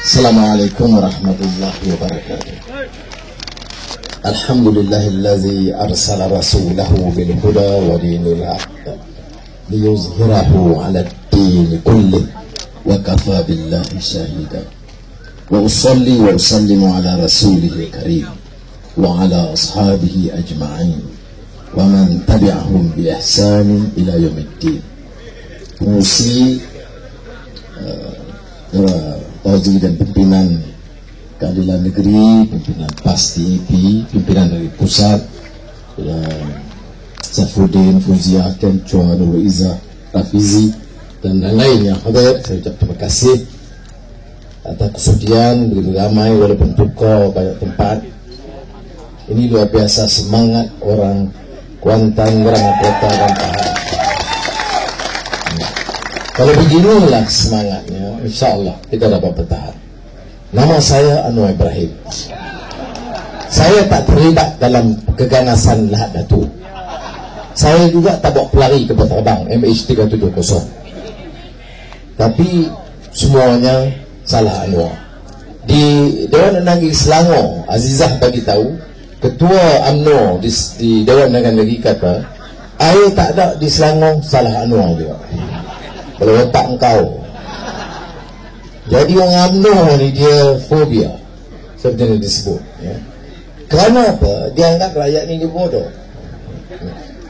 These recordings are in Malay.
Assalamualaikum warahmatullahi wabarakatuh. Alhamdulillahillazi arsala rasulahu bil huda wa dinil haqq liyuzhirahu 'ala ad-din kullih wa kafa billahi shahida. Wa usalli wa usallimu ala rasulihil karim wa ala ashabihi ajma'in wa man tabi'ahum bi ihsanin ila yaumiddin. Pengurusi Qazi dan pimpinan keadilan negeri, pimpinan PAS TIP, pimpinan dari pusat, Safruddin, Fuzia, Kenchua, Nurul Izzah, Rafizi, dan lain-lain yang hadir. Saya ucap terima kasih atas kesudian begitu ramai walaupun buka banyak tempat. Ini luar biasa semangat orang Kuantan, Rangkota dan Pahang. Kalau beginilah semangatnya, insya Allah kita dapat bertahan. Nama saya Anwar Ibrahim. Saya tak terlibat dalam keganasan Lahad Datu. Saya juga tak bawa pelari ke terbang MH370. Tapi semuanya salah Anwar. Di Dewan Negeri Selangor, Azizah bagi tahu, Ketua UMNO di Dewan Negeri kata, air tak ada di Selangor, salah Anwar juga. Kalau otak engkau. Jadi orang UMNO ni dia fobia, seperti yang disebut ya. Kerana apa? Dia anggap rakyat ni dia bodoh.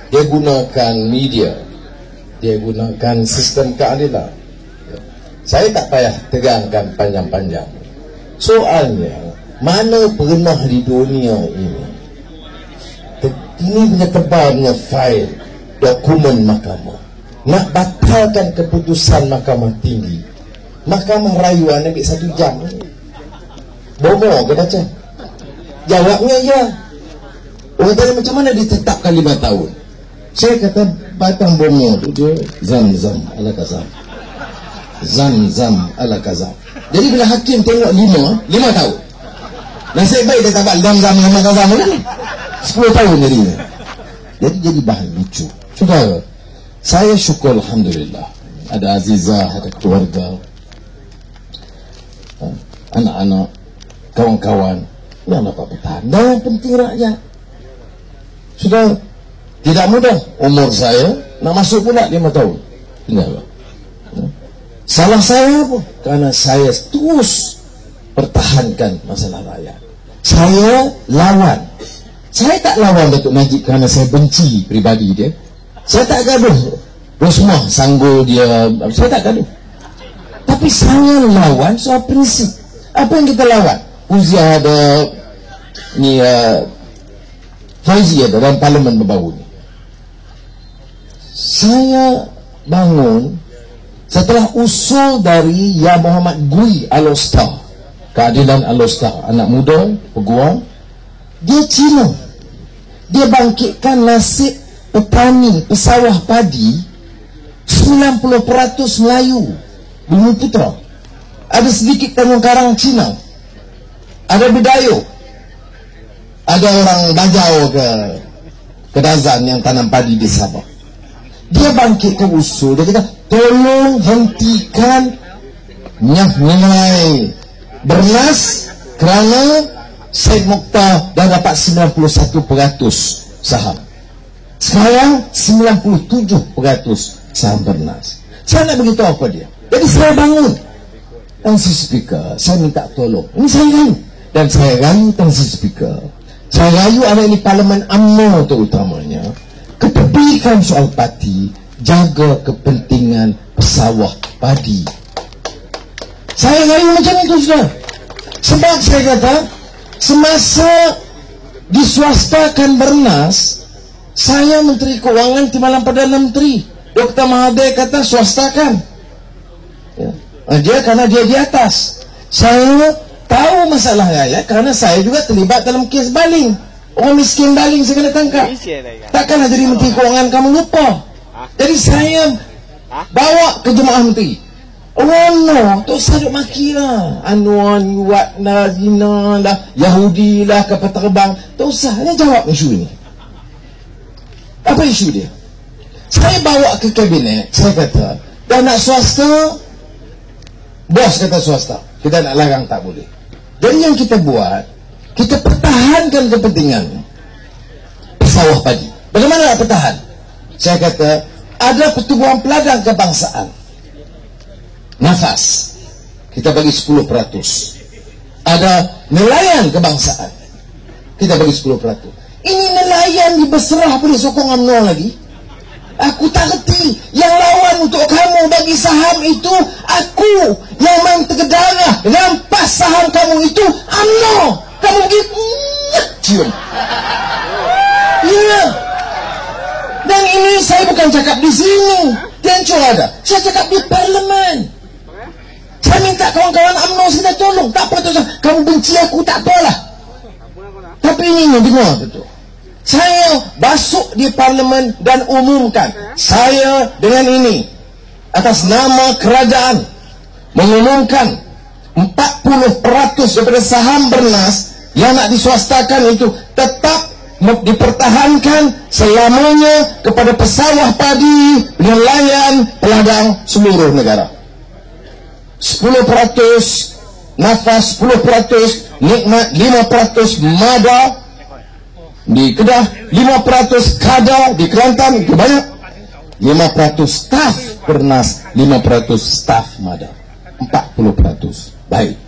Dia gunakan media, dia gunakan sistem keadilan. Saya tak payah tegangkan panjang-panjang. Soalnya, mana pernah di dunia ini punya tebalnya fail dokumen mahkamah nak batalkan keputusan mahkamah tinggi, mahkamah rayuan ambil 1 jam. Bomo ke baca? Jawabnya ya. Orang tanya macam mana ditetapkan 5 tahun. Saya kata batang bomo tu dia zam-zam ala kazam, zam-zam ala kazam. Jadi bila hakim tengok 5 tahun, nasib baik dia tak buat zam-zam ala kazam kan, 10 tahun jadinya. Jadi bahan lucu. Saudara, saya syukur alhamdulillah ada Azizah, ada keluarga, anak-anak, kawan-kawan yang dapat bertahan. Dan yang penting rakyat. Sudah tidak mudah. Umur saya nak masuk pula 5 tahun. Tinggal. Salah saya apa? Karena saya terus pertahankan masalah rakyat. Saya lawan. Saya tak lawan Datuk Najib kerana saya benci pribadi dia. Saya tak gaduh Rosmah sanggul dia, saya tak gaduh. Tapi saya lawan soal prinsip. Apa yang kita lawan? Uziah ada ni Fauzi ada dalam parlimen baru ni. Saya bangun setelah usul dari Ya Muhammad Gui Al-Ostar, keadilan Al-Ostar, anak muda peguam. Dia Cina. Dia bangkitkan nasib petani pesawah padi 90% Melayu, Bumi Putra. Ada sedikit Tanjung Karang Cina, ada Bidayu, ada orang Bajau ke Dazan yang tanam padi di Sabah. Dia bangkitkan usul, dia kata tolong hentikan nilai bernas kerana Syed Mokhtar dah dapat 91% saham. Sekarang 97% saham bernas. Saya nak beritahu apa dia. Jadi saya bangun Tan Sri Speaker, saya minta tolong. Ini saya rayu. Dan saya rayu Tan Sri Speaker, saya rayu anak ini Parlimen UMNO terutamanya, ketepikan soal parti, jaga kepentingan pesawah padi. Saya rayu macam itu sudah. Sebab saya kata semasa diswastakan bernas, saya Menteri Keuangan timbalan Perdana Menteri Dr. Mahathir kata swastakan ya. Dia karena dia di atas. Saya tahu masalah rakyat kerana saya juga terlibat dalam kes baling. Orang miskin baling saya kena tangkap. Takkanlah jadi Menteri Keuangan kamu lupa. Jadi saya bawa ke Jemaah Menteri. Oh no, tak usah duk maki lah. Anwar ni buat zina lah, Yahudi lah, kapal terbang. Tak usah, dia jawab isu ini. Apa isu dia? Saya bawa ke kabinet, saya kata, dah nak swasta, bos kata swasta. Kita nak larang tak boleh. Jadi yang kita buat, kita pertahankan kepentingan pesawah padi. Bagaimana nak pertahan? Saya kata, ada pertubuhan peladang kebangsaan. Nafas, kita bagi 10%. Ada nelayan kebangsaan, kita bagi 10%. Ini nelayan diberserah boleh sokong UMNO lagi. Aku tak reti. Yang lawan untuk kamu bagi saham itu aku. Yang main tergedarah rampas saham kamu itu UMNO. Kamu begitu cium. Ya. Dan ini saya bukan cakap di sini, Kencur ada. Saya cakap di parlimen. Saya minta kawan-kawan UMNO sini tolong. Tak apa tu, kamu benci aku tak apalah. Tapi ini dengar betul. Saya masuk di parlimen dan umumkan, saya dengan ini atas nama kerajaan mengumumkan 40% daripada saham Bernas yang nak diswastakan itu tetap dipertahankan selamanya kepada pesawah padi, nelayan, peladang seluruh negara. 10% Nafas, 10% Nikmat, 5% Mada di Kedah, 5% Kada di Kelantan, itu banyak. 5% staf Bernas, 5% staf Mada, 40%. Baik,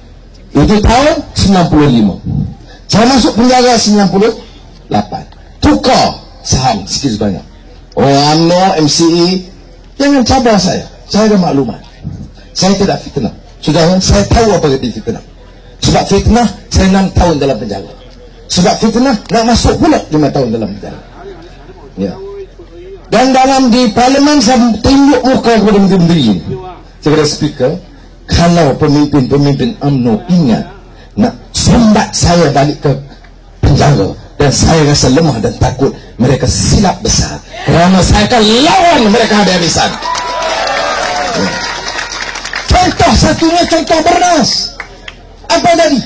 itu tahun 95. Saya masuk penjara 98. Tukar saham sikit sebanyak. UMNO, MCE, jangan cabar saya. Saya ada maklumat. Saya tidak fitnah. Sudah, saya tahu apa kata fitnah. Sebab fitnah, saya 6 tahun dalam penjara. Sebab fitnah, nak masuk pula 5 tahun dalam penjara. Ya. Dan dalam di parlimen, saya tengok muka kepada menteri-menteri ini. Saya kata speaker, kalau pemimpin-pemimpin UMNO ingat nak sumbat saya balik ke penjara, dan saya rasa lemah dan takut, mereka silap besar. Kerana saya akan lawan mereka habis-habisan. Ya. Contoh satunya, contoh Bernas. Apa tadi?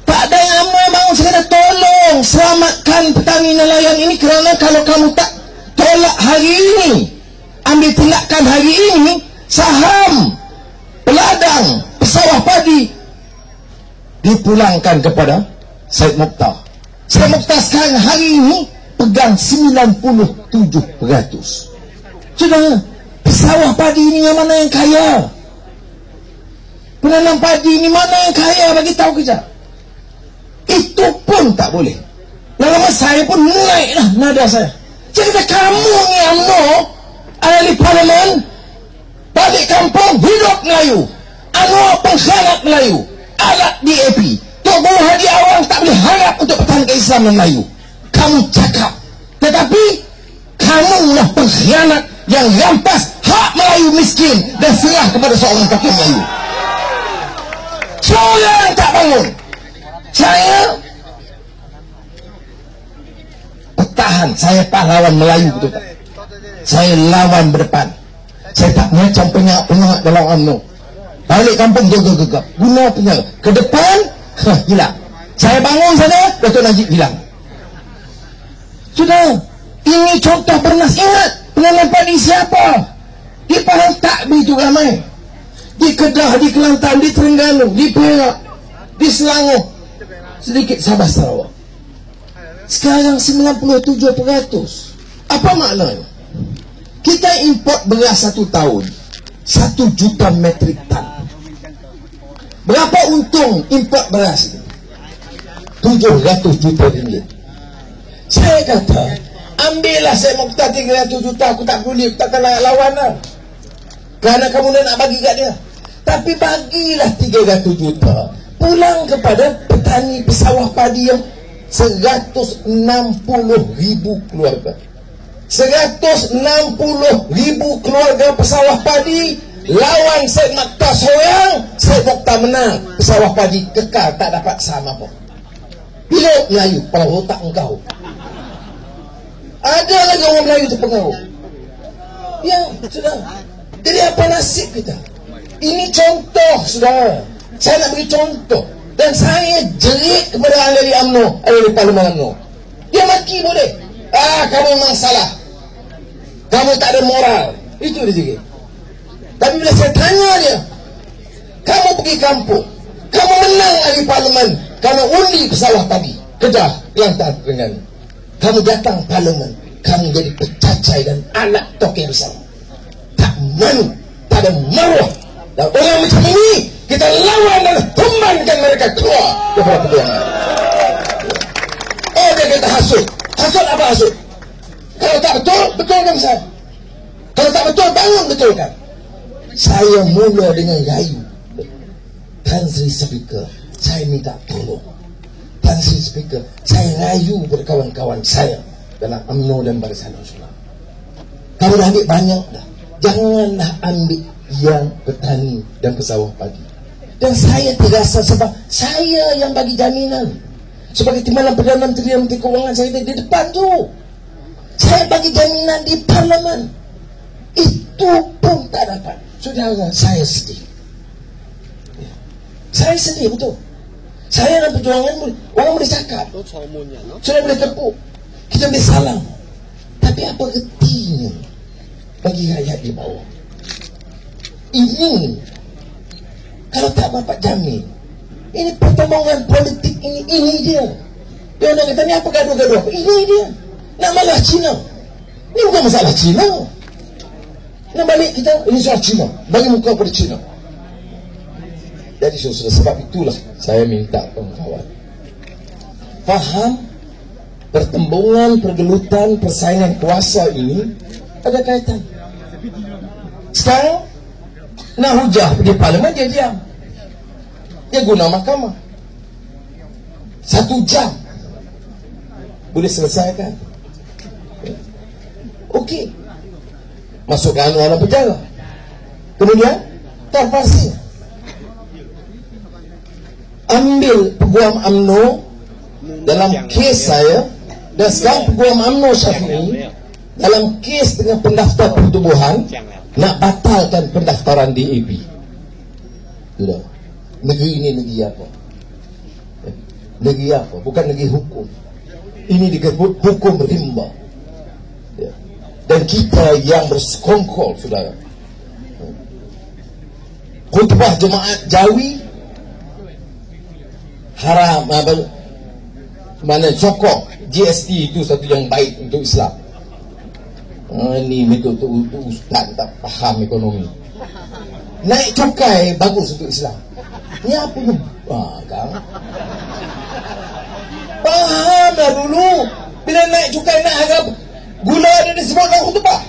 Tak ada yang bangun sekadar tolong selamatkan petani nelayan ini, kerana kalau kamu tak tolak hari ini, ambil tindakan hari ini, saham peladang pesawah padi dipulangkan kepada Syed Mokhtar. Syed Mokhtar sekarang hari ini pegang 97%. Sudah, pesawah padi ini yang mana yang kaya? Penanam padi ini mana yang kaya? Bagi tahu kejap. Itu pun tak boleh. Lama saya pun naiklah nada saya. Saya kata, kamu ni UMNO ada di parlimen, balik kampung hidup Melayu, Anwar pengkhianat Melayu, alat DAP, Tok Guru Haji Awang tak boleh harap untuk pertahankan Islam dan Melayu. Kamu cakap, tetapi kamu lah pengkhianat yang rampas hak Melayu miskin dan serah kepada seorang tokoh Melayu. Seorang tak bangun. Saya pertahan, saya pahlawan Melayu, betul tak? Saya lawan berdepan. Saya tak macam pengak-pengak dalam UMNO. Balik kampung gegap-gegap, guna penjara. Ke depan, hilang. Saya bangun sana, Datuk Najib hilang. Sudah, ini contoh Bernas. Ingat, penanam padi siapa? Di Pahang tak begitu ramai. Di Kedah, di Kelantan, di Terengganu, di Perak, di Selangor, sedikit Sabah Sarawak. Sekarang 97%. Apa maknanya? Kita import beras satu tahun 1 juta metrik tan. Berapa untung import beras itu? 700 juta ringgit. Saya kata, ambillah Syed Mokhtar 300 juta, aku tak peduli, aku takkan lawan lah. Kerana kamu nak bagi kat dia. Tapi bagilah 300 juta pulang kepada petani pesawah padi yang 160,000 keluarga. 160,000 keluarga pesawah padi lawan Syed Mokhtar seorang. Syed Mokhtar menang, pesawah padi kekal, tak dapat saham apa. Hidup Melayu, kepala otak engkau. Ada lagi orang Melayu terpengaruh. Yang sudah. Jadi apa nasib kita? Ini contoh, saudara. Saya nak beri contoh. Dan saya jerit kepada ahli UMNO, ahli parlimen UMNO. Dia maki boleh. Kamu memang salah. Kamu tak ada moral. Itu dia jerit. Tapi bila saya tanya dia, kamu pergi pergi kampung, kamu menang ahli parlimen, kamu undi pesawat pagi, Kedah, Kelantan, Terengganu. Kamu datang parlimen, kamu jadi pecacai dan anak toke bersama. Tak malu, tak ada maruah. Dan orang macam ini kita lawan dan humbankan mereka keluar daripada perjuangan. Oh, dia kata hasut. Hasut apa hasut? Kalau tak betul, betulkan saya. Kalau tak betul, bangun betulkan. Saya mula dengan rayu. Tan Sri Speaker, saya minta tolong. Tan Sri Speaker, saya rayu berkawan-kawan saya dalam UMNO dan Barisan Nasional. Kamu dah ambil banyak dah. Janganlah ambil yang petani dan pesawah pagi. Dan saya terasa sebab saya yang bagi jaminan. Sebagai Timbalan Perdana Menteri dan Menteri Keuangan saya di depan tu. Saya bagi jaminan di parlimen. Itu pun tak dapat. Saudara, saya sedih. Saya sedih betul. Saya dalam perjuangan orang boleh cakap, saya boleh tepuk, kita boleh salam. Tapi apa getinya bagi rakyat di bawah? Ini kalau tak dapat jamin, ini pertemuan politik ini dia. Dia orang kata ni apa gaduh-gaduh apa? Ini dia. Nak malah Cina. Ini bukan masalah Cina. Nak balik kita, ini soal Cina. Bagi muka pada Cina. Jadi sebab itulah saya minta kawan-kawan faham pertembungan, pergelutan, persaingan kuasa ini ada kaitan. Sekarang nak hujah di parlimen, dia diam. Dia guna mahkamah 1 jam boleh selesaikan. Okey, masukkan orang penjara, kemudian terpaksa ambil peguam UMNO dalam kes saya, dan sekarang peguam UMNO Syafi'i dalam kes dengan pendaftar pertubuhan nak batalkan pendaftaran DAP. Sudah. Negeri ini negeri apa? Negeri apa? Bukan negeri hukum. Ini disebut hukum rimba. Dan kita yang bersekongkol, saudara. Khutbah jemaat Jawi haram, mana sokong GST itu satu yang baik untuk Islam. Ini metode untuk ustaz tak faham ekonomi. Naik cukai bagus untuk Islam. Ni apa ni? Kang faham dah dulu. Bila naik cukai, naik harga gula ada disebut dalam khutbah.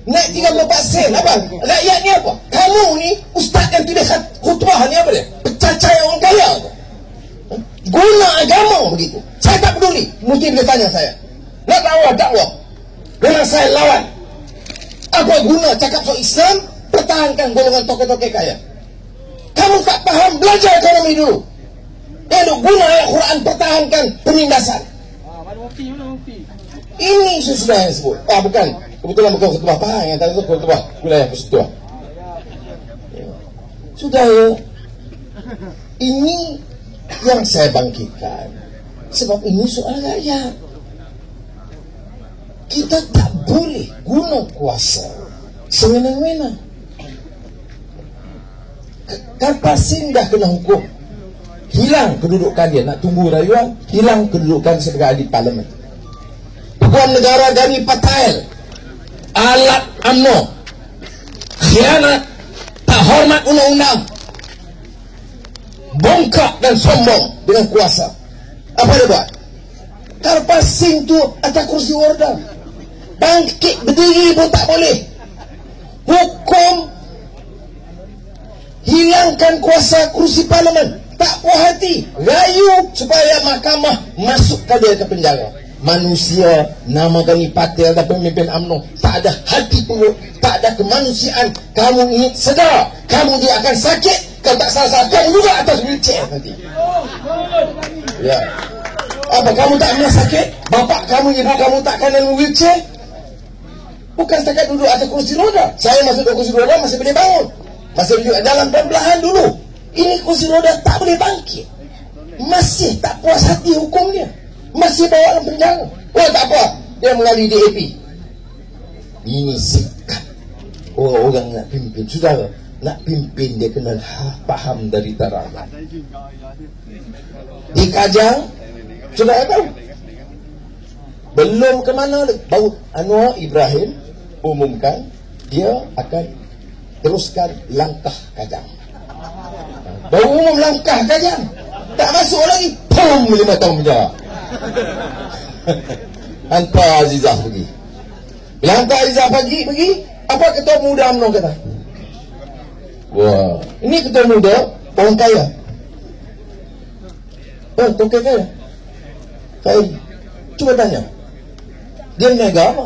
Naik 34 sen. Apa? Rakyat ni apa? Kamu ni ustaz yang tulis khutbah ni apa dia? Pecacai orang kaya. Guna agama begitu. Saya tak peduli. Mesti dia tanya saya. Nak dakwah. Dengan saya lawan. Apa guna cakap soal Islam, pertahankan golongan tokoh-tokoh kaya. Kamu tak faham, belajar ekonomi dulu. Yang guna ayat Quran, pertahankan penindasan. Ini sesudah yang sebut. Bukan. Kebetulan bukan khutbah Pahang, yang tadi itu khutbah wilayah persekutuan. Sudah ya. Ini yang saya bangkitkan. Sebab ini soal rakyat. Kita tak boleh guna kuasa semena-mena. Karpasin dah kena hukum. Hilang kedudukan dia. Nak tunggu rayuan, hilang kedudukan sebagai ahli parlimen. Peguam negara Gani Patail, alat UMNO, khianat, tak hormat undang-undang, bongkak dan sombong dengan kuasa. Apa dia buat? Karpasin tu atas kursi warda, bangkit berdiri pun tak boleh. Hukum hilangkan kuasa kursi parlimen, tak puas hati, rayu supaya mahkamah masukkan dia ke penjara. Manusia nama Gani Patail dan pemimpin UMNO tak ada hati perut, tak ada kemanusiaan. Kamu ingin sedar, kamu dia akan sakit. Kalau tak salah, kamu juga atas wheelchair nanti. Ya. Apa, kamu tak pernah sakit? Bapak kamu, ibu kamu takkan dalam wheelchair? Bukan setakat duduk atas kursi roda. Saya masuk ke kursi roda masih boleh bangun, masih boleh dalam pembelahan dulu. Ini kursi roda tak boleh bangkit. Masih tak puas hati hukum dia, masih bawa dalam penjara. Oh tak apa, dia mengalih DAP. Ini sikap orang-orang nak pimpin. Saudara, nak pimpin dia kena faham dari rakyat. Di Kajang sudah tahu, belum ke mana baru Anwar Ibrahim umumkan dia akan teruskan langkah Kajang. Baru umum langkah Kajang, tak masuk lagi, pum, 5 tahun penjara. Hantar Azizah pergi. Langkah Azizah pergi, apa ketua muda UMNO kata? Wah, ini ketua muda orang kaya. Tokoh kaya. Kaya. Cuba tanya, dia meniaga apa?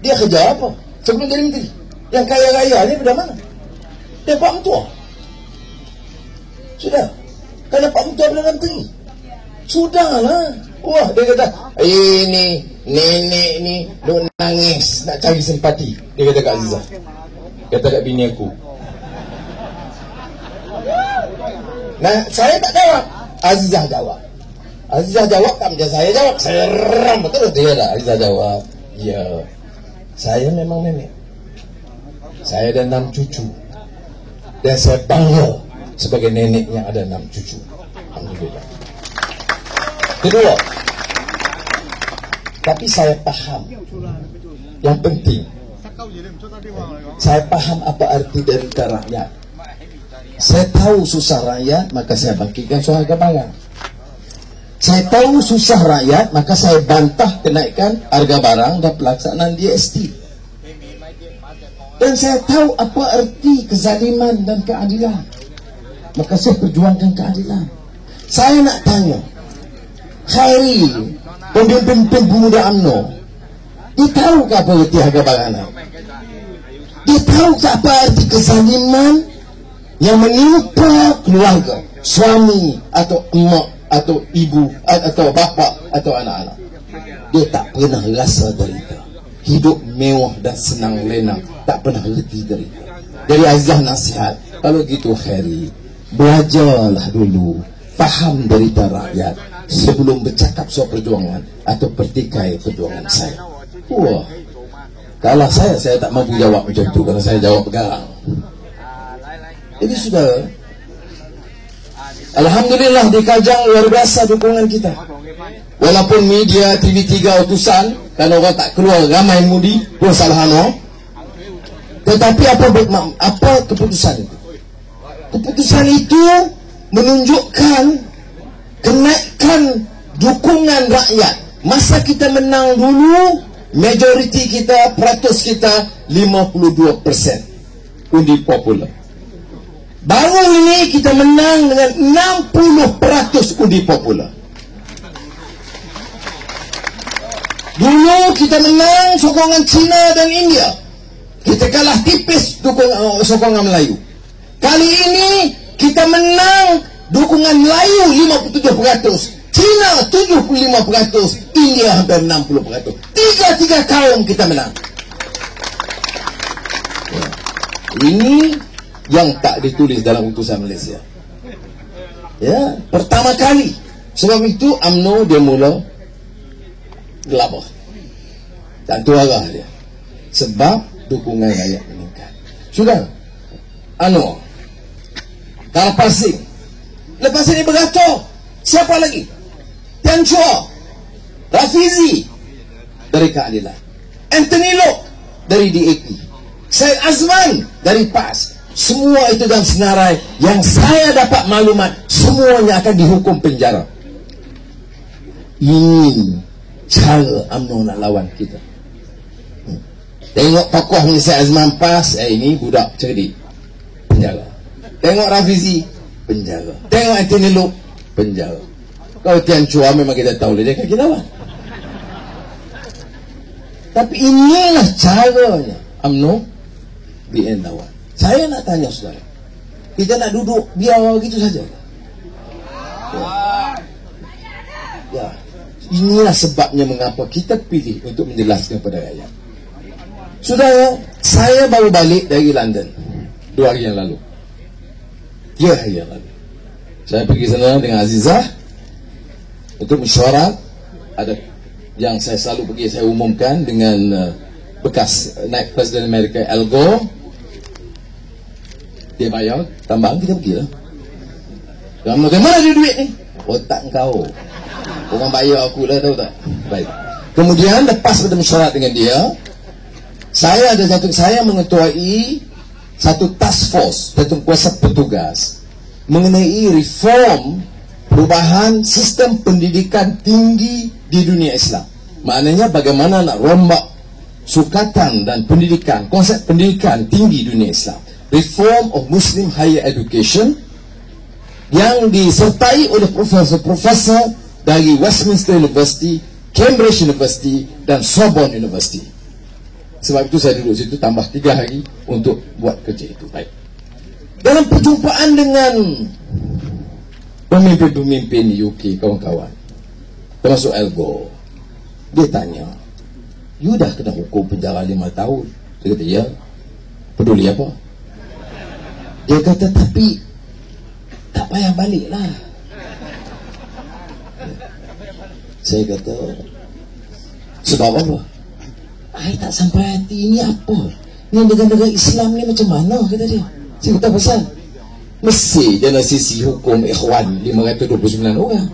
Dia kerja apa? Sebelum jadi menteri. Yang kaya-kaya ni pada mana? Dia Pak Mentua. Sudah. Kerana Pak Mentua adalah menteri. Sudahlah. Wah, dia kata, ini nenek ni duk nangis nak cari simpati. Dia kata kat Azizah. Kata kat bini aku. Nah, saya tak jawab. Azizah jawab. Azizah jawab tak macam saya jawab. Saya ram betul dia dah. Azizah jawab, ya, saya memang nenek. Saya ada 6 cucu. Dan saya bangga sebagai nenek yang ada 6 cucu. Alhamdulillah. Kedua, tapi saya faham yang penting. Saya faham apa arti derita rakyat. Saya tahu susah rakyat, maka saya bangkitkan suara kebanggaan. Saya tahu susah rakyat, maka saya bantah kenaikan harga barang dan pelaksanaan GST. Dan saya tahu apa arti kezaliman dan keadilan, maka saya perjuangkan keadilan. Saya nak tanya, Khairi, pemimpin pemuda UMNO, dia tahu ke apa arti harga barang naik? Dia tahu ke apa arti kezaliman yang menimpa keluarga, suami atau emak atau ibu atau bapa atau anak-anak? Dia tak pernah rasa derita. Hidup mewah dan senang lenang, tak pernah letih derita. Dari Azizah nasihat, kalau gitu Khairi, belajarlah dulu, faham derita rakyat sebelum bercakap soal perjuangan atau pertikai perjuangan saya. Wah, kalau saya tak mampu jawab macam tu, kalau saya jawab garang. Jadi sudah, alhamdulillah di Kajang luar biasa dukungan kita. Walaupun media TV3 utusan, kalau orang tak keluar ramai mudi pun salah no. Tetapi apa keputusan itu? Keputusan itu menunjukkan kenaikan dukungan rakyat. Masa kita menang dulu, majoriti kita, peratus kita 52% undi popular. Baru ini kita menang dengan 60% undi popular. Dulu kita menang sokongan Cina dan India, kita kalah tipis sokongan Melayu. Kali ini kita menang dukungan Melayu 57%, Cina 75%, India hampir 60%. Tiga kaum kita menang. Ini yang tak ditulis dalam utusan Malaysia. Ya, pertama kali. Sebab itu UMNO dia mula gelabah dan tu arah dia. Sebab dukungan rakyat meningkat. Sudah, Anwar, lepas ini beratur. Siapa lagi? Tian Chua, Rafizi dari Keadilan, Anthony Loh dari DAP, Syed Azman dari PAS. Semua itu dalam senarai yang saya dapat maklumat, semuanya akan dihukum penjara. Ini cara UMNO nak lawan kita. Tengok tokoh ni Syed Azman PAS, ini budak cerdik, penjara. Tengok Rafizi, penjara. Tengok Anthony Loh, penjara. Kalau Tian Chua memang kita tahu dia kaki lawan. Tapi inilah caranya UMNO BN lawan. Saya nak tanya saudara, kita nak duduk biar gitu saja? Ya, inilah sebabnya mengapa kita pilih untuk menjelaskan kepada rakyat. Saudara, saya baru balik dari London 2 hari yang lalu, 3 hari yang lalu. Saya pergi sana dengan Azizah untuk mesyuarat. Ada yang saya selalu pergi, saya umumkan dengan bekas naib Presiden Amerika Al Gore, Dia bayar, tambahan kita pergilah. Bagaimana dia duit ni? Otak kau. Orang bayar aku lah, tahu tak? Baik. Kemudian lepas bermusyawarah dengan dia, saya mengetuai satu task force, satu kuasa petugas mengenai reform perubahan sistem pendidikan tinggi di dunia Islam. Maknanya bagaimana nak rombak sukatan dan pendidikan, konsep pendidikan tinggi dunia Islam. Reform of Muslim Higher Education yang disertai oleh profesor-profesor dari Westminster University, Cambridge University dan Sorbonne University. Sebab itu saya duduk situ tambah 3 hari untuk buat kerja itu. Baik. Dalam perjumpaan dengan pemimpin-pemimpin UK, kawan-kawan, termasuk Al Gore, dia tanya, you dah kena hukum penjara 5 tahun? Dia kata, ya. Peduli apa? Dia kata, tapi tak payah balik lah. Saya kata, sebab apa? Saya tak sampai hati, ini apa? Ini negara-negara Islam ni macam mana, kata dia. Saya kata, pasal Mesir dalam sisi hukum ikhwan 529 orang,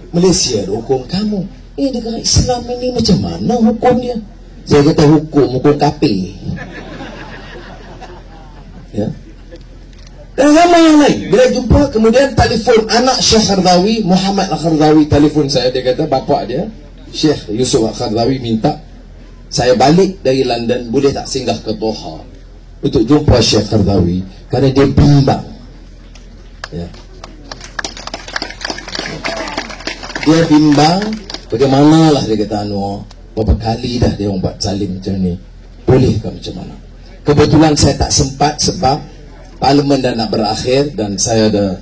Malaysia ada hukum kamu. Ini negara Islam ini macam mana hukum dia? Saya kata, hukum kafir. Ya. Dan ramai yang lain. Bila jumpa, kemudian telefon anak Syekh Khardawi, Muhammad Al-Khardawi, telefon saya. Dia kata, bapak dia, Syekh Yusuf Al-Khardawi, minta saya balik dari London, boleh tak singgah ke Doha untuk jumpa Syekh Khardawi, kerana dia bimbang. Ya. Dia bimbang, bagaimanalah dia kata, Anwar, berapa kali dah dia orang buat zalim macam ni, bolehkah macam mana? Kebetulan saya tak sempat sebab parlimen dah nak berakhir dan saya ada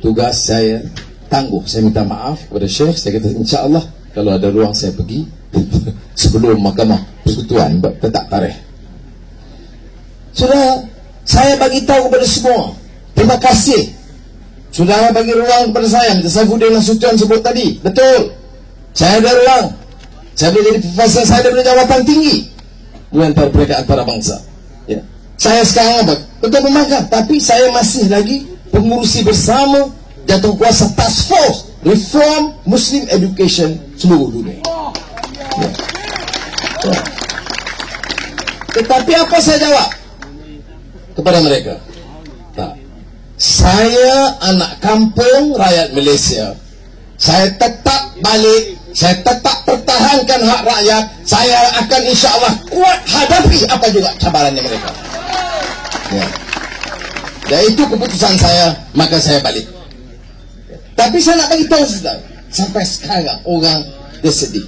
tugas, saya tangguh. Saya minta maaf kepada Syekh. Saya kata, insya-Allah kalau ada ruang saya pergi sebelum mahkamah persekutuan tetap tarikh. Sudah, saya bagi tahu kepada semua, terima kasih sudah bagi ruang kepada saya. Saifuddin Nasution sebut tadi, betul, saya ada ruang, saya boleh jadi profesor, saya ada jawatan tinggi di antara mereka antarabangsa. Ya. Saya sekarang apa? Betul memangkan, tapi saya masih lagi pengurusi bersama jatuh kuasa task force reform Muslim education seluruh dunia. Ya. Ya. Tetapi apa saya jawab kepada mereka? Tak. Saya anak kampung rakyat Malaysia. Saya tetap balik, saya tetap pertahankan hak rakyat. Saya akan insya-Allah kuat hadapi apa juga cabarannya mereka. Ya. Dan itu keputusan saya, maka saya balik. Tapi saya nak bagi tahu sudah, sampai sekarang orang dia sedih.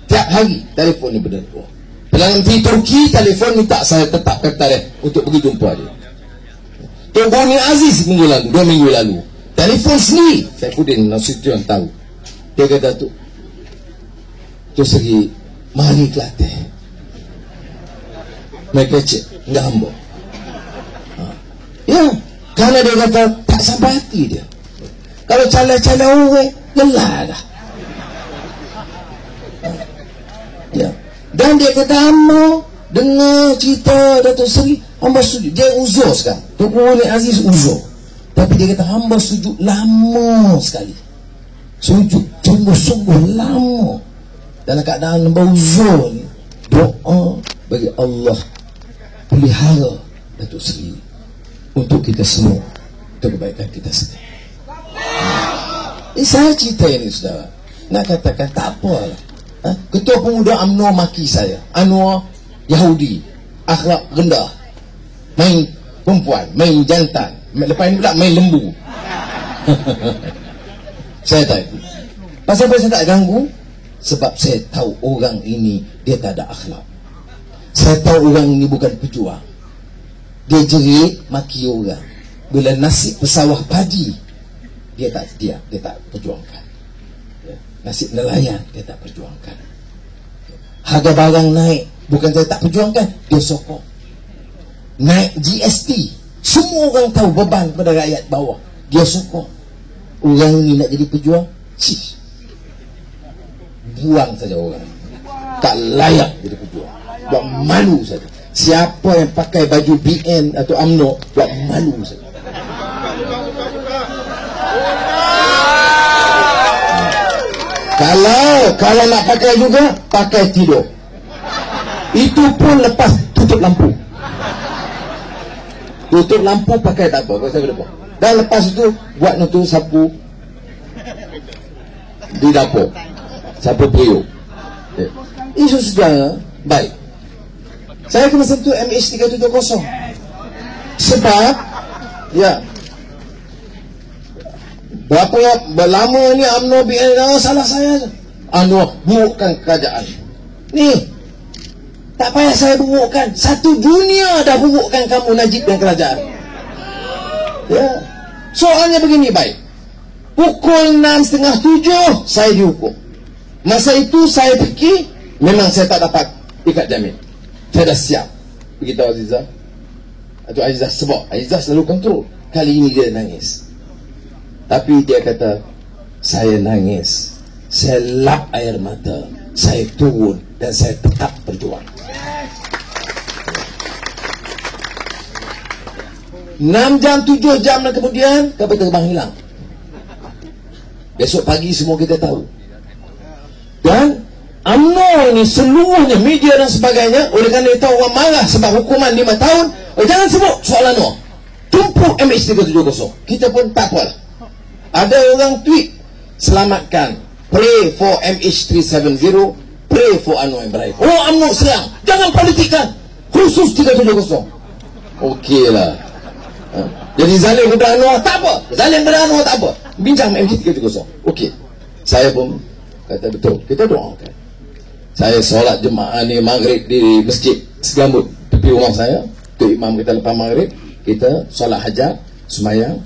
Tiap hari telefon ni berdua. Perdana Menteri Turki telefon minta saya tetap ke tarikh untuk pergi jumpa dia. Tuan Bani Aziz minggu lalu, 2 minggu lalu, telefon sendiri. Saifuddin Nasution tahu. Dia kata, tu Seri, mari Kelantan. Mereka cek, enggak hamba. Ya, kerana dia kata tak sampai hati dia. Kalau calai-calai orang, lelah dah. Ya. Dan dia kata, hamba dengar cerita Datuk Seri, hamba sujud. Dia uzur sekarang. Tuan Bani Aziz uzur. Tapi dia kata, hamba sujud lama sekali. Sujud sungguh-sungguh lama. Dalam keadaan hamba uzur ni, doa bagi Allah pelihara Datuk Seri untuk kita semua, untuk kebaikan kita sendiri. Saya cerita ini, saudara, nak katakan tak apalah. Ketua Pemuda UMNO maki saya, Anwar Yahudi, akhlak rendah, main perempuan, main jantan, lepas ini pula main lembu. Saya tak, pasal apa saya tak ganggu? Sebab saya tahu orang ini dia tak ada akhlak. Saya tahu orang ini bukan pejuang. Dia jerit maki orang. Bila nasib pesawah padi, dia tak sedia, dia tak perjuangkan. Nasib nelayan, dia tak perjuangkan. Harga barang naik, bukan saya tak perjuangkan, dia sokong. Naik GST, semua orang tahu beban kepada rakyat bawah, dia sokong. Orang ini nak jadi pejuang, buang saja orang. Tak layak jadi pejuang, buat malu saja. Siapa yang pakai baju BN atau UMNO buat malu saya. Kalau nak pakai juga, pakai tidur. Itu pun lepas tutup lampu. Tutup lampu pakai tak apa, saya berdepan. Dan lepas itu buat nutup sapu di dapur, sapu periuk. Itu sudah baik. Saya kena sentuh MH370 sebab ya berapa lama ni UMNO BN salah saya. UMNO burukkan kerajaan. Ni tak payah saya burukkan, satu dunia dah burukkan kamu Najib dan kerajaan. Ya. Soalnya begini, baik. Pukul 6.30 saya dihukum. Masa itu saya fikir memang saya tak dapat ikat jamin. Saya dah siap. Beritahu Azizah. Atau Azizah sebab Azizah selalu kontrol. Kali ini dia nangis. Tapi dia kata, saya nangis, saya lap air mata, saya turun dan saya tetap berjuang. 6 jam, 7 jam dan kemudian kapal terbang hilang. Besok pagi semua kita tahu. Dan UMNO ni seluruhnya, media dan sebagainya, oleh kerana itu orang marah sebab hukuman 5 tahun. Jangan sebut soalan UMNO, tumpuk MH370. Kita pun tak apalah. Ada orang tweet, selamatkan, pray for MH370, pray for Anwar Ibrahim. Oh, UMNO serang, jangan politikkan, khusus 370. Okey lah. Jadi zalim kepada Anwar tak apa, zalim kepada Anwar tak apa, bincang MH370. Okey, saya pun kata betul, kita doakan. Saya solat jemaah ni maghrib di masjid Segambut tepi rumah saya. Tu imam kita lepas maghrib, kita solat hajat, semayang,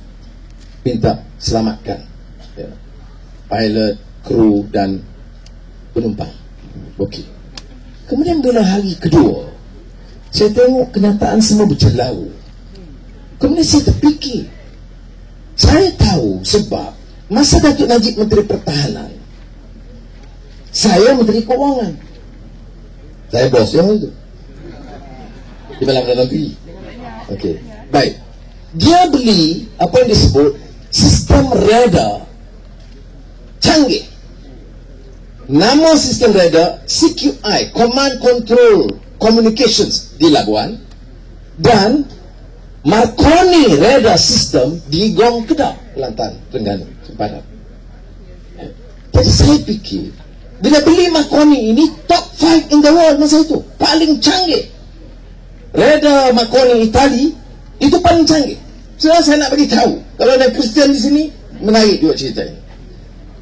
minta selamatkan ya, pilot, kru dan penumpang. Okey. Kemudian bila hari kedua, saya tengok kenyataan semua bercelau. Kemudian saya terfikir, saya tahu sebab masa Datuk Najib Menteri Pertahanan, saya Menteri Kewangan, saya bos yang itu di Malaysia Perdana Menteri. Okey, baik. Dia beli apa yang disebut sistem radar canggih. Nama sistem radar CQI, Command Control Communications di Labuan, dan Marconi radar system di Gong Kedah, Kelantan, Terengganu, Sempadan. Jadi saya fikir, bila beli Marconi ini top 5 in the world masa itu, paling canggih. Radar Marconi Itali itu paling canggih. So, saya nak bagi tahu, kalau ada Kristian di sini, menarik juga cerita ini.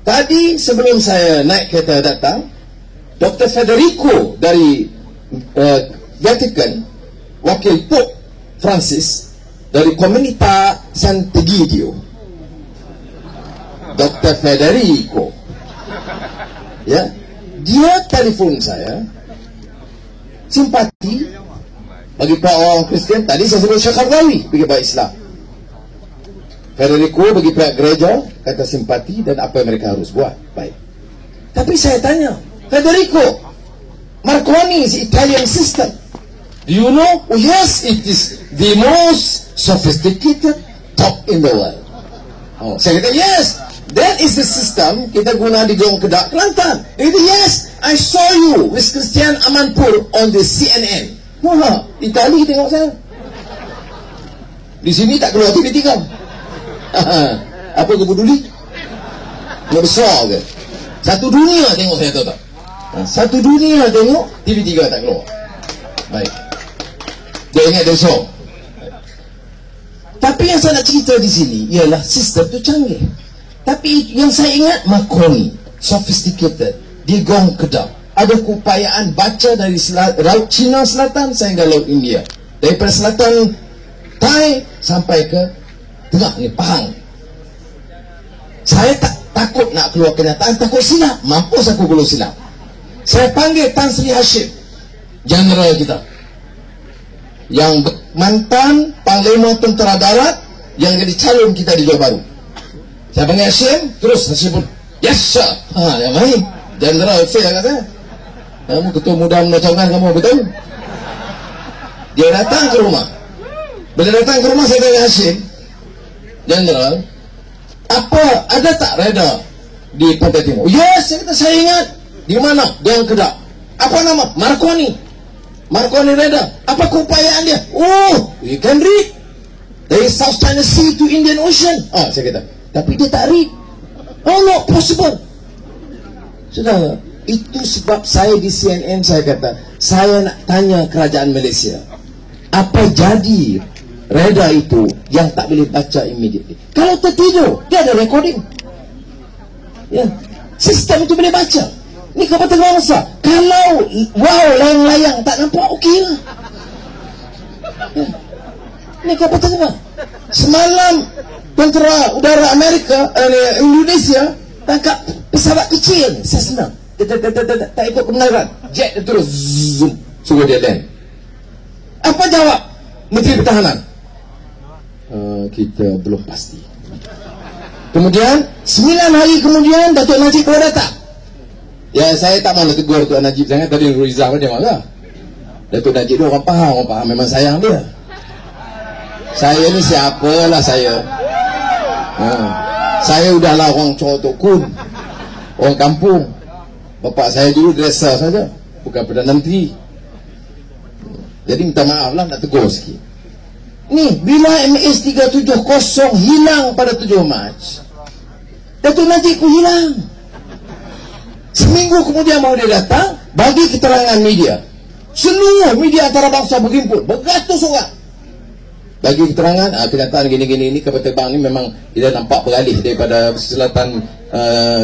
Tadi sebelum saya naik kereta datang, Dr. Federico dari Vatican, wakil Pope Francis dari Comunità Sant'Egidio, Dr. Federico, ya, dia telefon saya, simpati bagi para orang Kristian. Tadi saya sebut Syekh Qaradawi bagi pihak Islam, Federico bagi pihak gereja, kata simpati dan apa yang mereka harus buat. Baik. Tapi saya tanya, Federico, Marconi is Italian system, do you know? Oh, yes, it is the most sophisticated, top in the world. Oh, saya kata yes, that is the system kita guna di Gong Kedah, Kelantan. Dia kata yes, I saw you with Christian Amanpour on the CNN. Wah, Itali tengok saya. Di sini tak keluar TV3. Apa ke peduli? Dia besar ke? Satu dunia tengok saya, tahu tak? Satu dunia tengok, TV3 tak keluar. Baik. Dia ingat dia besar. Tapi yang saya nak cerita di sini ialah sistem tu canggih. Tapi yang saya ingat, Marconi, sophisticated, di Gong Kedah. Ada keupayaan baca dari Laut Cina Selatan sehingga Laut India. Daripada selatan Thai sampai ke tengah ni, Pahang. Saya tak takut nak keluar kenyataan, takut silap. Mampus aku kalau silap. Saya panggil Tan Sri Hashim, Jeneral kita, yang mantan Panglima Tentera Darat, yang jadi calon kita di Johor Bahru. Saya panggil Hashim, terus Hashim pun, yes sir. Yang main Jeneral Fair kata, kamu ketua muda menocongkan kamu, betul? Dia datang ke rumah. Bila datang ke rumah, saya tanya Hashim, Jenderal, apa, ada tak reda di Pantai Timur? Yes, saya ingat. Di mana? Dia yang Kedah. Apa nama? Marconi reda. Apa keupayaan dia? Oh, you can read. Dari South China Sea to Indian Ocean. Saya kata, tapi dia tak read. Oh, not possible. Saudara, itu sebab saya di CNN, saya kata, saya nak tanya kerajaan Malaysia, apa jadi reda itu yang tak boleh baca immediately? Kalau tertidur, dia ada recording. Ya, sistem itu boleh baca. Ni Kapal Bangsa. Kalau layang-layang tak nampak, okey lah. Ya. Ni Kapal Bangsa. Semalam tentera udara Amerika, Indonesia tangkap pesawat kecil. Saya senang. Tak ikut kebenaran. Jet dia terus zoom, suruh dia land. Apa jawab Menteri Pertahanan? Kita belum pasti. Kemudian 9 hari kemudian Datuk Najib keluar datang. Ya, saya tak mahu tegur Datuk Najib sangat. Tadi Nurul Izzah dia marah. Datuk Najib dia orang faham memang sayang dia. Saya ni siapalah saya. Saya udahlah orang Choto Kun, orang kampung. Bapak saya dulu dresser saja, bukan Perdana Menteri. Jadi minta maaf lah, nak tegur sikit. Ni, bila MS-370 hilang pada 7 Mac, Datuk Najib pun hilang. Seminggu kemudian mau dia datang, bagi keterangan media. Seluruh media antarabangsa berhimpun, beratus orang. Bagi keterangan, kenyataan gini-gini ini, kapal terbang ni memang dia nampak beralih daripada selatan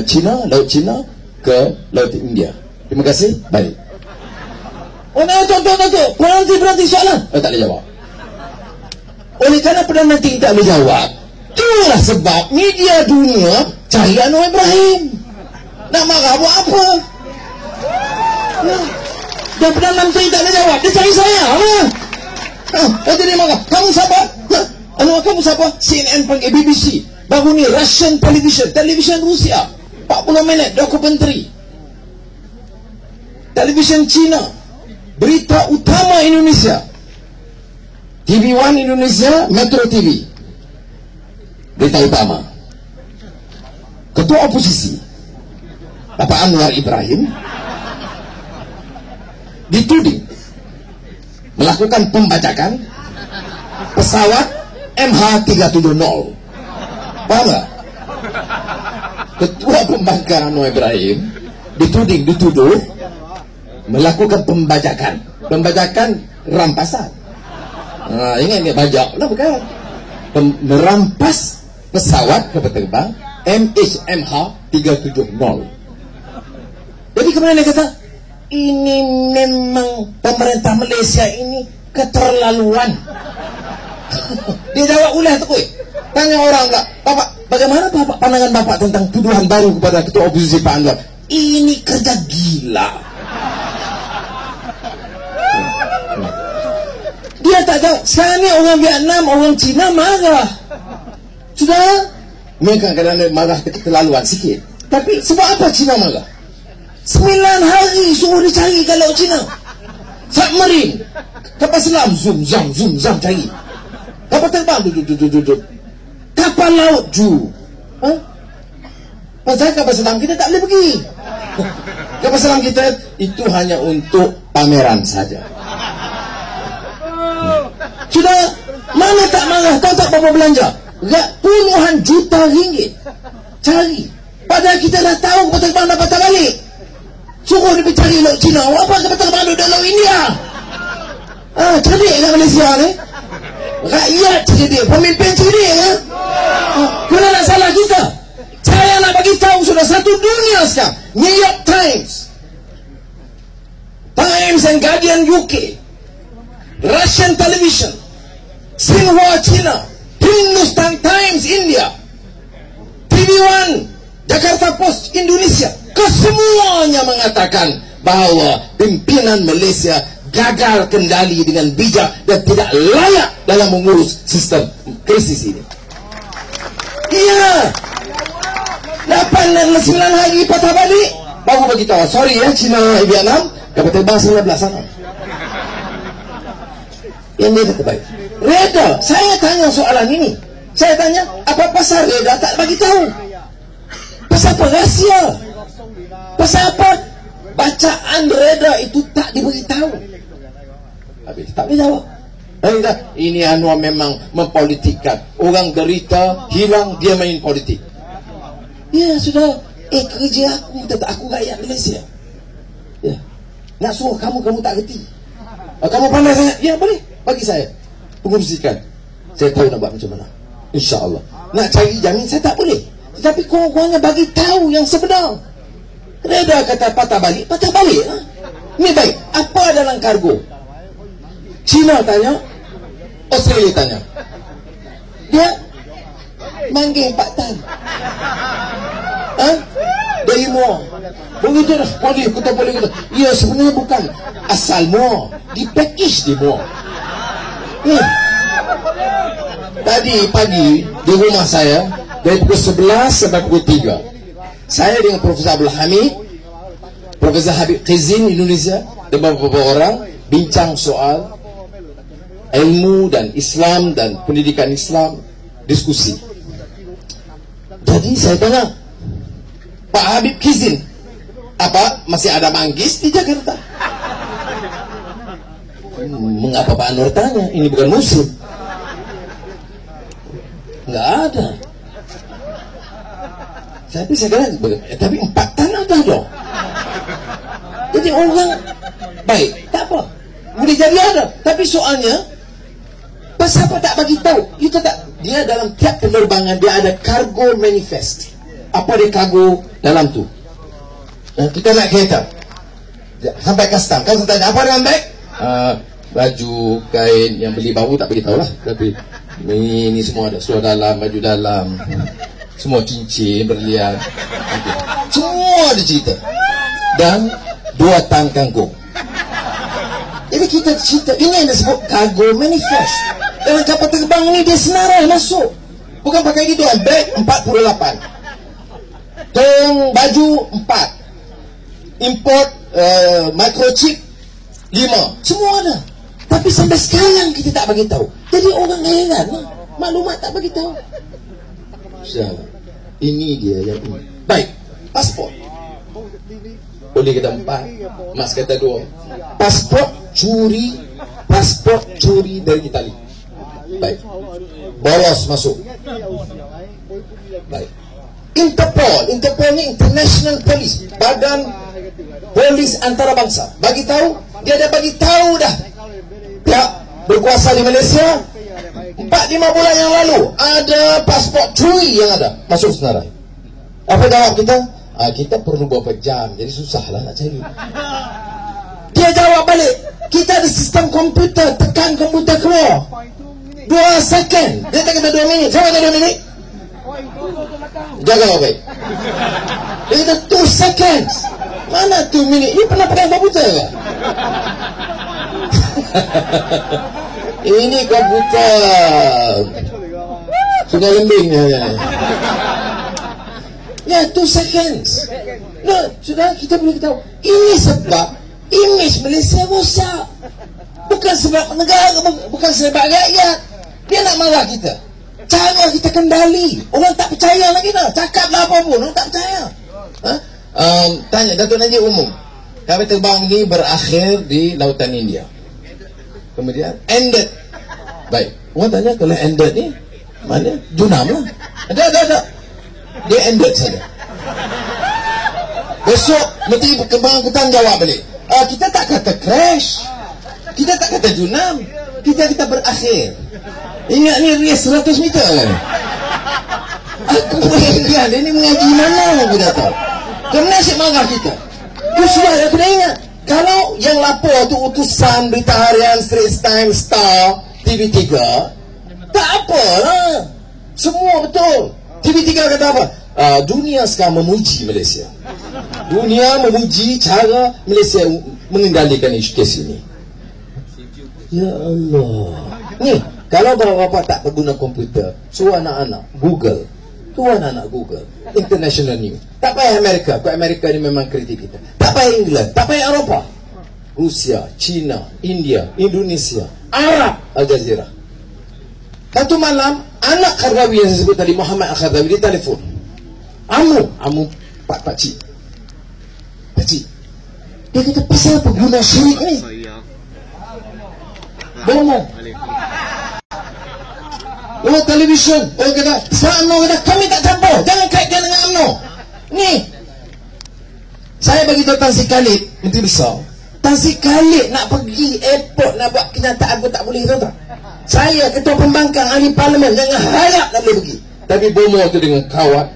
China, Laut China ke Laut India. Terima kasih, balik. Oh, Tok, berhenti soalan. Tak boleh jawab. Oleh kerana Perdana Menteri tak boleh jawab, itulah sebab media dunia cari Anwar Ibrahim. Nak marah buat apa? Dan Perdana Menteri tak boleh jawab, dia cari saya lah. Nanti dia marah, kamu siapa? Anwar, kamu siapa? CNN panggil BBC. Baru ni Russian television Rusia, 40 minit dokumentari. Television China, berita utama Indonesia, TV1 Indonesia, Metro TV. Berita utama, Ketua Oposisi Bapak Anwar Ibrahim dituding melakukan pembajakan pesawat MH370. Paham tak? Ketua Pembangkang Anwar Ibrahim dituduh melakukan pembajakan rampasan. Ingat dia bajak lah, bukan? Merampas pesawat kapal terbang MH370. Jadi kemudian dia kata, ini memang pemerintah Malaysia ini keterlaluan. Dia jawab ulah tu, tanya orang tak, Bapak, bagaimana pandangan Bapak tentang tuduhan baru kepada Ketua Oposisi Pak Anwar? Ini kerja gila. Dia tak tahu. Sekarang ni orang Vietnam, orang Cina marah. Sudah, mereka kadang-kadang marah keterlaluan sikit. Tapi sebab apa Cina marah? 9 hari suruh dia cari ke Laut Cina. Submarine, kapal selam, zoom zam cari. Kapal terbang, kapal laut, pasal kapal selam kita tak boleh pergi. Kapal selam kita itu hanya untuk pameran saja. Sudah, mana tak marah? Tahu tak berapa belanja? Puluhan juta ringgit cari. Padahal kita dah tahu kapal terbang dapat tak balik. Suruh dia pergi cari Laut Cina. Apa kapal terbang ada Laut India? Cerdik kat Malaysia ni. Rakyat cerdik, pemimpin cerdik ya. Mana nak salah kita? Saya nak bagi tahu sudah satu dunia sekarang. New York Times and Guardian UK, Russian Television, Xinhua China, Hindustan Times India, TV1, Jakarta Post Indonesia, kesemuanya mengatakan bahawa pimpinan Malaysia gagal kendali dengan bijak dan tidak layak dalam mengurus sistem krisis ini. Iya, 8 dan 9 hari patah balik, baru beritahu, sorry ya China, Vietnam, kapal terbang 19 sana. Yang dia kata baik. Reda, saya tanya soalan ini. Saya tanya, apa pasal Reda tak bagi tahu? Pasal apa rahsia? Pasal apa bacaan Reda itu tak diberi tahu? Habis tak boleh jawab. Ini Anwar memang mempolitikkan. Orang derita, hilang, dia main politik. Ya sudah. Kerja aku, aku rakyat Malaysia. Ya. Nak suruh kamu tak reti. Kamu pandai sangat. Ya boleh, bagi saya pengurusikan. Saya tahu nak buat macam mana. InsyaAllah. Nak cari jamin saya tak boleh. Tetapi korang-korangnya bagi tahu yang sebenar. Reda kata patah balik lah. Ini baik. Apa dalam kargo? China tanya, Australia tanya. Dia manggil Pak Tan. Dari Muar. Begitu dah. Boleh kata. Ya sebenarnya bukan asal Muar. Di package di Muar. Tadi pagi di rumah saya dari pukul 11 sampai pukul 3 saya dengan Profesor Abdul Hamid, Profesor Habib Khizin Indonesia dan beberapa orang bincang soal ilmu dan Islam dan pendidikan Islam, diskusi. Jadi saya tanya, Pak Habib Khizin, apa masih ada manggis di Jakarta? Mengapa Pak Anwar tanya? Ini bukan musim. Enggak ada. Tapi saya kata, tapi 4 tanah ada dong. Jadi orang baik, tak apa. Boleh jadi ada. Tapi soalnya, pasal apa tak bagi tahu? Kita tak. Dia dalam tiap penerbangan dia ada cargo manifest. Apa dia cargo dalam tu? Kita naik kereta sampai custom. Kan tanya apa dalam beg? Baju, kain yang beli baru tak bagi tahu lah. Tapi ini semua ada. Seluar dalam, baju dalam, semua cincin, berlian, semua ada cerita. Dan 2 tan kangkung. Jadi kita cerita. Ini yang disebut cargo manifest. Dalam kapal terbang ini dia senarai masuk. Bukan pakai gitu kan. Beg 48, tong baju 4, import microchip 5, semua ada. Tapi sampai sekarang kita tak bagi tahu. Jadi orang heran lah. Maklumat tak bagi tahu. Ini dia yang ini. Baik, pasport. Boleh kata 4, Mas kata 2. Pasport curi dari Itali. Baik, bolos masuk. Baik. Interpol ni International Police, Badan Polis Antarabangsa. Bagi tahu, dia dah bagi tahu dah. Pihak berkuasa di Malaysia 4-5 bulan yang lalu ada pasport curi yang ada masuk senarai. Apa jawab kita? Kita perlu beberapa jam, jadi susahlah nak cari. Dia jawab balik, kita ada sistem komputer, tekan komputer keluar 2 second. Dia tak kata 2 minit. Siapa kata 2 minit? Jaga baik. Dia kata 2 seconds. Mana 2 minit? Ini pernah pakai komputer ke? Ini komputer sudah lembingnya ya 2 seconds. Nah, sudah kita boleh tahu. Ini sebab image Malaysia rosak. Bukan sebab negara, bukan sebab rakyat. Dia nak marah kita. Cara kita kendali. Orang tak percaya lagi dah. Cakaplah apa pun, orang tak percaya. Tanya Datuk Najib umum. Kapal terbang ini berakhir di Lautan India. Kemudian ended. Baik. Orang tanya kalau ended ni mana? Junam lah. Ada. Dia ended saja. Besok Menteri Kebangsaan jawab balik. Kita tak kata crash. Kita tak kata junam. Kita berakhir. Ingat ni race 100 meter kan? Aku ingat dia ni mengaji mana aku dah tahu. Kenapa asyik marah kita? Itu sudah aku dah ingat. Kalau yang lapor tu utusan Berita Harian, Straits Times, Star, TV3, tak apalah. Semua betul. TV3 kata apa? Dunia sekarang memuji Malaysia. Dunia memuji cara Malaysia mengendalikan kes ini. Ya Allah. Ni, kalau bapak tak pengguna komputer, suruh anak-anak Google. Suruh anak-anak Google International News. Tak payah Amerika. Kau Amerika ni memang kritik kita. Tak payah England. Tak payah Eropah. Rusia, China, India, Indonesia, Arab Al Jazeera. Satu malam anak Qaradawi yang saya sebut tadi, Muhammad Al-Qaradawi, dia telefon. Amu pakcik. Dia kata, pasal apa guna syirik ni? Bohong. Oh, television. Oh, kata, UMNO kata, kami tak campur. Jangan kaitkan dengan UMNO. Ni. Saya bagi tahu Tan Sri Khalid, Menteri Besar. Tan Sri Khalid nak pergi airport, nak buat kenyataan pun tak boleh, tahu tak? Saya, Ketua Pembangkang Ahli Parlimen, jangan harap nak boleh pergi. Tapi bomo tu dengan kawat,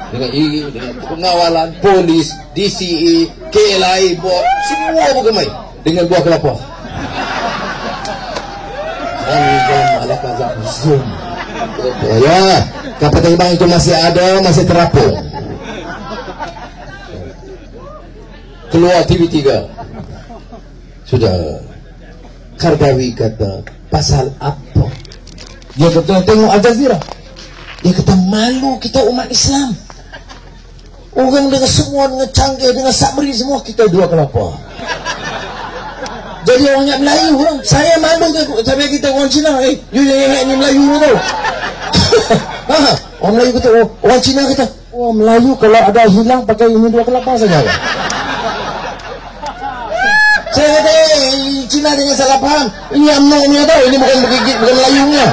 dengan iri, dengan pengawalan, polis, DCA, KLI, BOT, semua pun main dengan buah kelapa. Zoom. Ya, kapal terbang itu masih ada, masih terapung. Keluar TV3. Sudah. Qaradawi kata, pasal apa? Dia kata, tengok Al Jazeera. Dia kata, malu kita umat Islam. Orang dengan semua, dengan canggih, dengan sabri semua, kita dua kelapa. Jadi orang ingat Melayu orang. Saya malu ke sampai kita orang Cina, you jangan ingat ni Melayu tau. Orang Melayu kata, orang Cina kata, oh Melayu kalau ada hilang pakai ini dua kelapa saja. Saya kata, Cina dengan salah faham. Ini UMNO-nya tau, ini bukan bergigit, bukan Melayunya.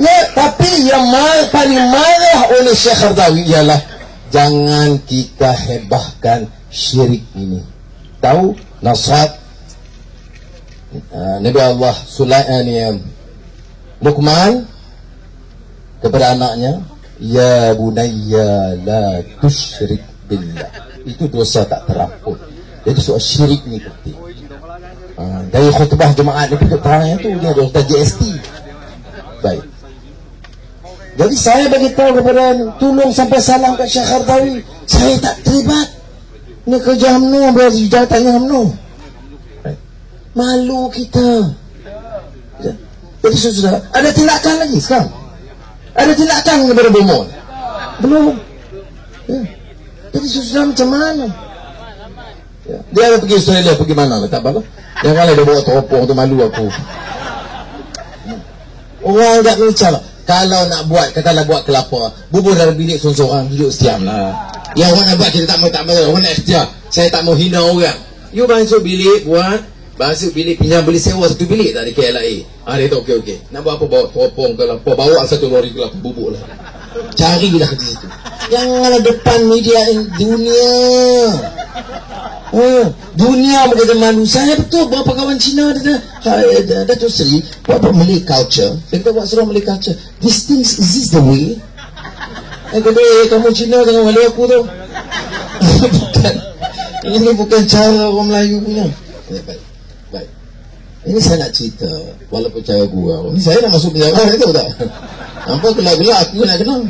Ya, tapi yang paling marah oleh Syekh Qaradawi ialah jangan kita hebahkan syirik ini. Tahu nasihat Nabi Allah Sulaiman Luqman kepada anaknya, ya bunayya la tusyrik billah. Itu dosa tak terampun. Jadi soal syirik ni penting. Dari khutbah jemaat ni terangnya tu dia dosa GST. Baik. Jadi saya bagi tahu kepada tolong sampai salam kat Syekh Qaradawi. Saya tak terlibat. Ini kerja UMNO, berarti tanya UMNO. Malu kita. Jadi sudah ada tindakan lagi sekarang. Ada tindakan kepada Bomo? Belum. Ya. Jadi sudah macam mana? Ya. Dia ada pergi Australia, pergi mana? Tak apa. Yang kali dia bawa teropong tu, malu aku. Orang tak bicara. Kalau nak buat, katalah buat kelapa, bubur dalam bilik seorang-seorang, duduk setiam lah. Yang orang nak buat, kita tak mau, orang nak ikhtiar. Saya tak mau hina orang. You masuk bilik, buat, masuk bilik, pinjam, beli sewa satu bilik tak di KLIA. Dia tu okey. Nak buat apa, bawa teropong kelapa, bawa satu lori kelapa, bubur lah. Carilah di situ. Janganlah depan media dunia. Dunia berkata malu. Saya betul berapa kawan Cina Datuk Seri buat Malay culture. Dia kata buat serang Malay culture. This thing, is this the way? Dia kata, kamu Cina jangan malu aku tu. Bukan. Ini bukan cara orang Melayu punya. Baik. Ini saya nak cerita, walaupun cara gua. Ini saya nak masuk penjara, tahu tak? Apa gelak-gelak aku nak kenal.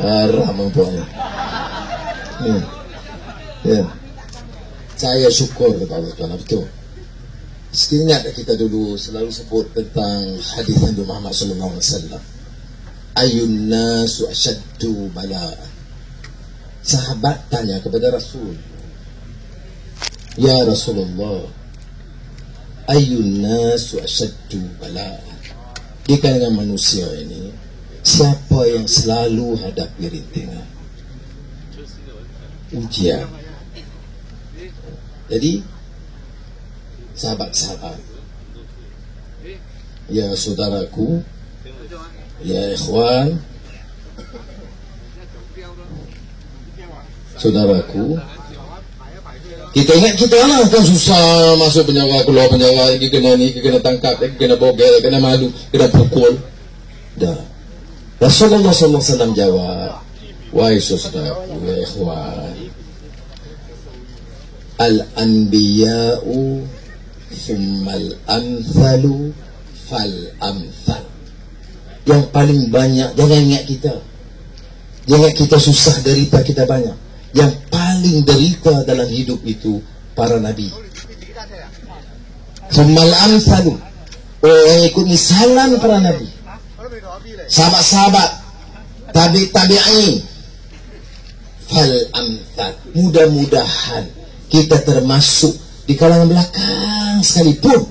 Haram punya. Ya. Saya syukur kepada Allah Taala, betul. Ingat kita dulu selalu sebut tentang hadis Nabi Muhammad sallallahu alaihi wasallam. Ayun nasu asyaddu bala'an. Sahabat tanya kepada Rasul, ya Rasulullah, ayun nasu asyaddu bala'an. Di kalangan manusia ini, siapa yang selalu hadapi rintangan, ujian? Jadi sahabat-sahabat, ya saudaraku, ya ikhwan, saudaraku, kita ingat kita lah kan susah masuk penjara, keluar penjara, ini kena ni, kena tangkap, kena bogel, kena malu, kena pukul. Dah. Rasulullah SAW jawab, wahai saudaraku, ya ikhwan, al-anbiya'u thummal amthalu fal amthal. Yang paling banyak, jangan ingat kita susah, derita kita banyak. Yang paling derita dalam hidup itu para nabi. Thummal amthalu, orang ikut misalan para nabi, sahabat-sahabat, tabi'in, fal amthal. Mudah-mudahan kita termasuk di kalangan belakang sekalipun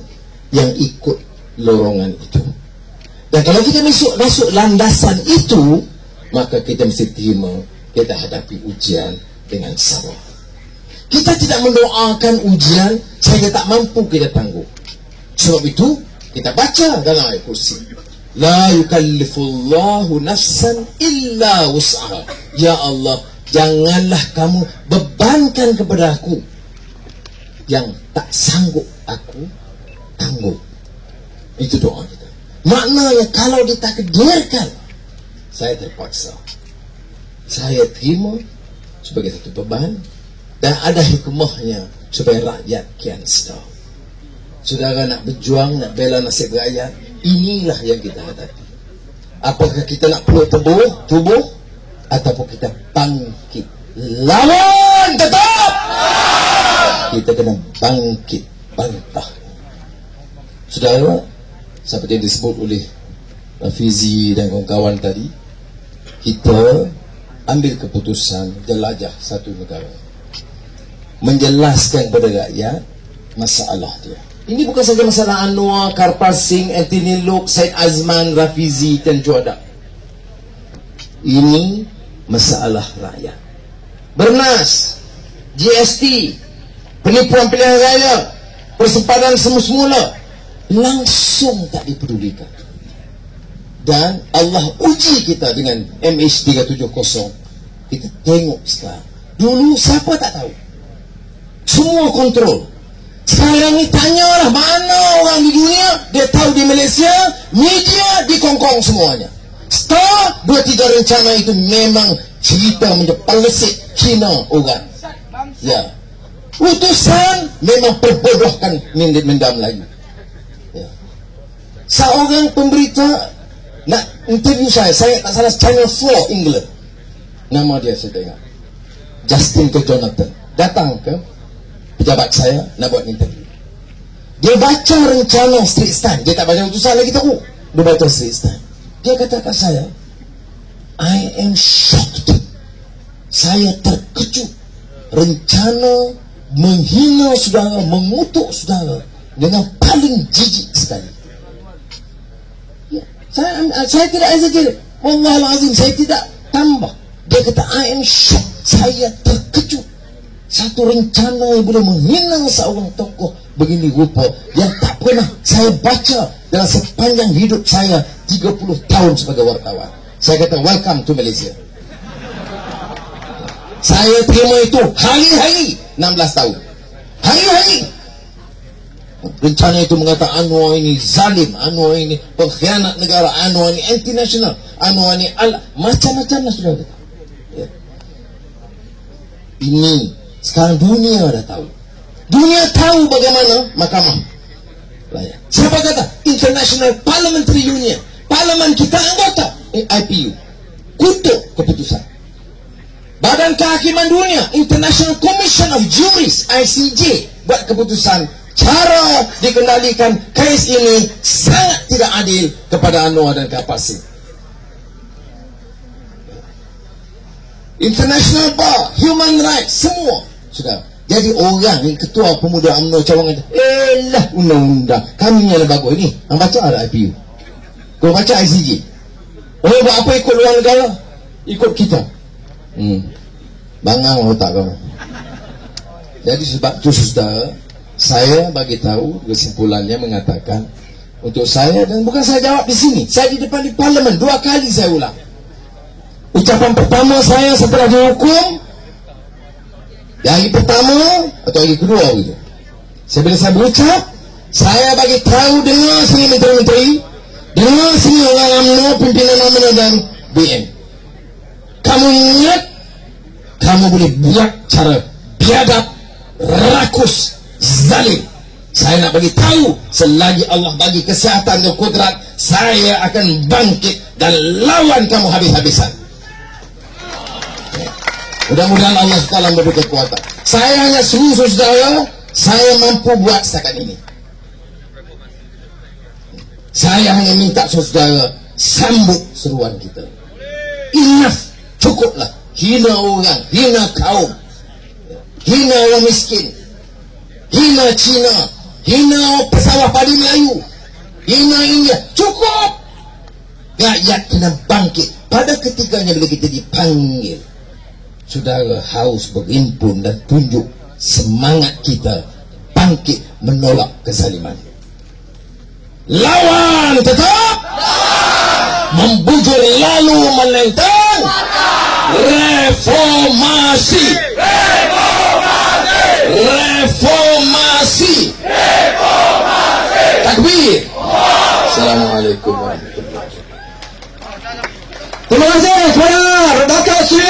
yang ikut lorongan itu. Dan kalau kita masuk landasan itu, maka kita mesti terima, kita hadapi ujian dengan sabar. Kita tidak mendoakan ujian sehingga tak mampu kita tangguh. Sebab itu kita baca dalam ayat kursi, la yukallifullahu nafsan illa wus'aha. Ya Allah, janganlah kamu bebankan kepada aku yang tak sanggup aku tangguh. Itu doa kita. Maknanya kalau ditakdirkan saya terpaksa, saya terima sebagai satu beban, dan ada hikmahnya supaya rakyat kian sedar. Saudara nak berjuang, nak bela nasib rakyat, inilah yang kita hadapi. Apakah kita nak peluk tubuh ataupun kita bangkit lawan tetap? Kita kena bangkit bantah. Saudara, seperti yang disebut oleh Fizi dan kawan-kawan tadi, kita ambil keputusan jelajah satu negara, menjelaskan kepada rakyat masalah dia. Ini bukan saja masalah Anwar, Karpal Singh, Anthony Lok, Syed Azman, Rafizi dan Juada. Ini masalah rakyat. Bernas, GST, penipuan pilihan raya, persempadan semula-semula, langsung tak dipedulikan. Dan Allah uji kita dengan MH370. Kita tengok sekarang. Dulu siapa tak tahu, semua kontrol. Sekarang ni tanyalah mana orang di dunia, dia tahu di Malaysia, media dikongkong semuanya. Setelah 2-3 rencana itu memang cerita menjepelesit Cina orang. Ya. Utusan memang perbodohkan mendam lagi. Ya. Seorang pemberita nak interview saya tak salah, Channel 4 England. Nama dia saya ingat, Justin ke Jonathan. Datang ke pejabat saya nak buat interview. Dia baca rencana Straits Times. Dia tak baca utusan lagi tahu. Dia baca Straits Times. Dia kata kat saya, I am shocked. Saya terkejut. Rencana menghina saudara, mengutuk saudara dengan paling jijik sekali. Ya, saya tidak exaggerate. Wallahualazim, saya tidak tambah. Dia kata, I am shocked. Saya terkejut. Satu rencana yang boleh menghina seorang tokoh begini rupa yang tak pernah saya baca dalam sepanjang hidup saya 30 tahun sebagai wartawan. Saya kata, welcome to Malaysia. Saya terima itu hari-hari 16 tahun. Hari-hari. Rencana itu mengatakan Anwar ini zalim, Anwar ini pengkhianat negara, Anwar ini anti-nasional, Anwar ini macam-macam lah sudah. Ya. Ini sekarang dunia dah tahu. Dunia tahu bagaimana mahkamah layak. Siapa kata? International Parliamentary Union. Parlimen kita anggota IPU. Kutuk keputusan. Badan Kehakiman Dunia, International Commission of Juries, ICJ, buat keputusan. Cara dikendalikan kes ini sangat tidak adil kepada Anwar dan Karpal Singh. International Bar, Human Rights, semua sudah. Jadi orang ni ketua pemuda UMNO cawangan, undang-undang kami yang lebih bagus ni. Yang baca ada IPU, kau baca ICJ. Oh, buat apa ikut luar negara? Ikut kita. Bangang otak kau. Jadi sebab itu saudara, saya bagi tahu kesimpulannya mengatakan untuk saya, dan bukan saya jawab di sini, saya di depan di parlimen 2 kali saya ulang. Ucapan pertama saya setelah dihukum, hari pertama atau hari kedua gitu, bila saya berucap, saya bagi tahu, dengar sini menteri-menteri, dengar sini orang UMNO, pimpinan UMNO dan BN, kamu ingat, kamu boleh buat cara biadab, rakus, zalim. Saya nak bagi tahu, selagi Allah bagi kesihatan dan kudrat, saya akan bangkit dan lawan kamu habis-habisan. Mudah-mudahan Allah SWT memberi kekuatan. Saya hanya seru saudara, saya mampu buat setakat ini. Saya hanya minta saudara sambut seruan kita. Enough, cukuplah. Hina orang, hina kaum, hina orang miskin, hina Cina, hina pesawat padi Melayu, hina India. Cukup. Rakyat kena bangkit. Pada ketikanya bila kita dipanggil, saudara harus berhimpun dan tunjuk semangat kita bangkit menolak kezaliman. Lawan tetap, membujur lalu menentang. Reformasi, reformasi, takbir. Assalamualaikum warahmatullahi wabarakatuh. Terima kasih kepada Redaktor Sri